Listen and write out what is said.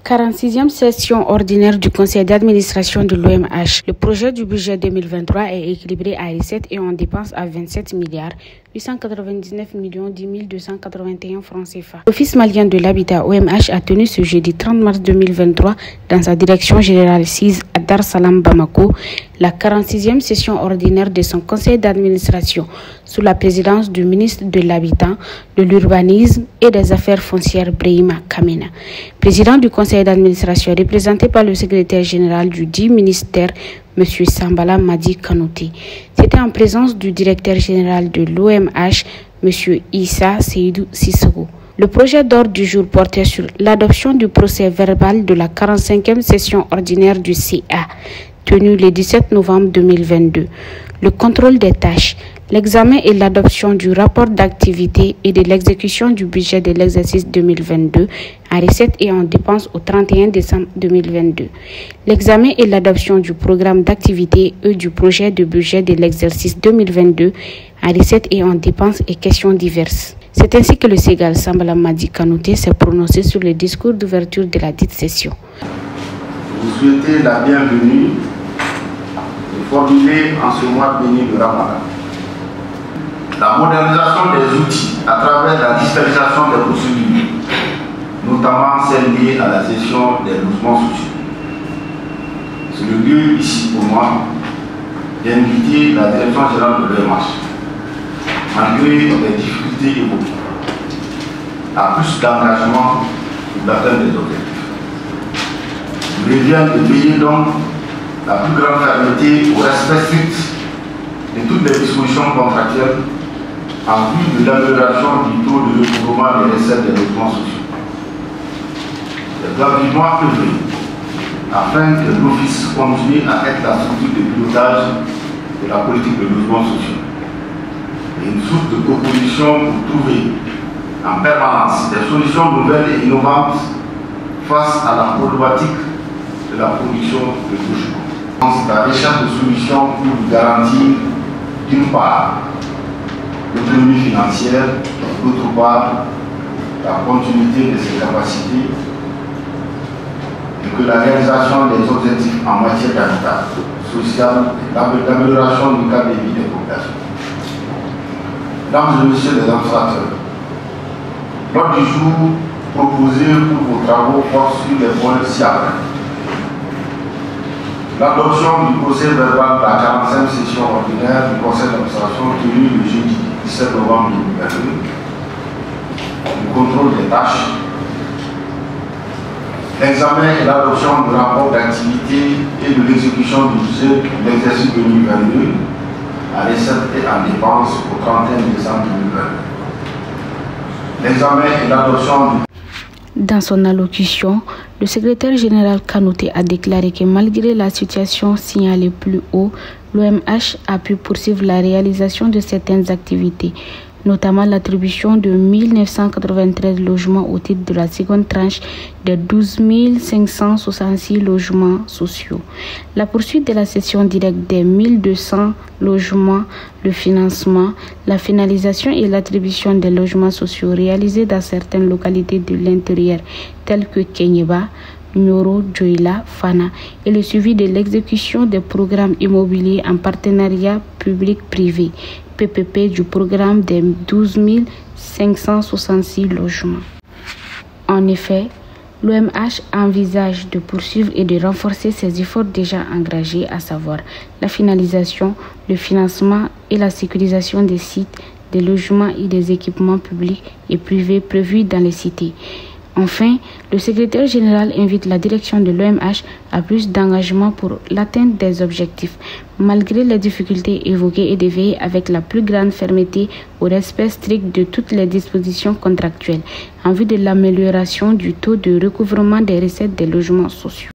46e session ordinaire du conseil d'administration de l'OMH. Le projet du budget 2023 est équilibré à recettes et en dépenses à 27 milliards 899 millions 10 281 francs CFA. L'Office malien de l'habitat OMH a tenu ce jeudi 30 mars 2023 dans sa direction générale 6 à Dar Salam Bamako la 46e session ordinaire de son conseil d'administration sous la présidence du ministre de l'Habitat, de l'Urbanisme et des Affaires foncières Brahima Kamena. Président du conseil d'administration représenté par le secrétaire général du dit ministère, M. Sambala Madi Kanouté. C'était en présence du directeur général de l'OMH, M. Issa Seydou Sissoko. Le projet d'ordre du jour portait sur l'adoption du procès verbal de la 45e session ordinaire du CA, tenue le 17 novembre 2022. Le contrôle des tâches, l'examen et l'adoption du rapport d'activité et de l'exécution du budget de l'exercice 2022 en recettes et en dépenses au 31 décembre 2022. L'examen et l'adoption du programme d'activité et du projet de budget de l'exercice 2022 en recettes et en dépenses et questions diverses. C'est ainsi que le Ségal Sambala Madi Kanouté s'est prononcé sur le discours d'ouverture de la dite session. Vous souhaitez la bienvenue formulée en ce mois béni de Ramadan. La modernisation des outils à travers la digitalisation des procédures, notamment celles liées à la gestion des logements sociaux. C'est le lieu ici pour moi d'inviter la direction générale de l'OMH, malgré les difficultés évoquées, à plus d'engagement pour l'atteinte des objectifs. Il revient de veiller donc la plus grande fermeté au respect strict de toutes les dispositions contractuelles en vue de l'amélioration du taux de recouvrement des recettes des logements sociaux. Les gouvernements œuvrent afin que l'Office continue à être la structure de pilotage de la politique de logements sociaux et une source de propositions pour trouver en permanence des solutions nouvelles et innovantes face à la problématique de la production de logements. La recherche de solutions pour garantir d'une part l'autonomie financière, d'autre part la continuité de ses capacités et que la réalisation des objectifs en matière d'habitat social et l'amélioration du cadre de vie des populations. Mesdames et messieurs les administrateurs, l'ordre du jour proposé pour vos travaux porte sur les points ci-après. L'adoption du procès verbal de la 45e session ordinaire du conseil d'administration tenue le jeudi 17 novembre 2022, le contrôle des tâches, l'examen et l'adoption du rapport d'activité et de l'exécution du budget de l'exercice 2022 à recettes et en dépenses au 31 décembre 2022. L'examen et l'adoption du... Dans son allocution, le secrétaire général Kanouté a déclaré que malgré la situation signalée plus haut, l'OMH a pu poursuivre la réalisation de certaines activités, notamment l'attribution de 1993 logements au titre de la seconde tranche de 12 566 logements sociaux, la poursuite de la cession directe des 1200 logements, le financement, la finalisation et l'attribution des logements sociaux réalisés dans certaines localités de l'intérieur telles que Kenyeba, Nyoro, Djoila, Fana et le suivi de l'exécution des programmes immobiliers en partenariat public-privé, PPP du programme des 12 566 logements. En effet, l'OMH envisage de poursuivre et de renforcer ses efforts déjà engagés, à savoir la finalisation, le financement et la sécurisation des sites, des logements et des équipements publics et privés prévus dans les cités. Enfin, le secrétaire général invite la direction de l'OMH à plus d'engagement pour l'atteinte des objectifs, malgré les difficultés évoquées, et de veiller avec la plus grande fermeté au respect strict de toutes les dispositions contractuelles en vue de l'amélioration du taux de recouvrement des recettes des logements sociaux.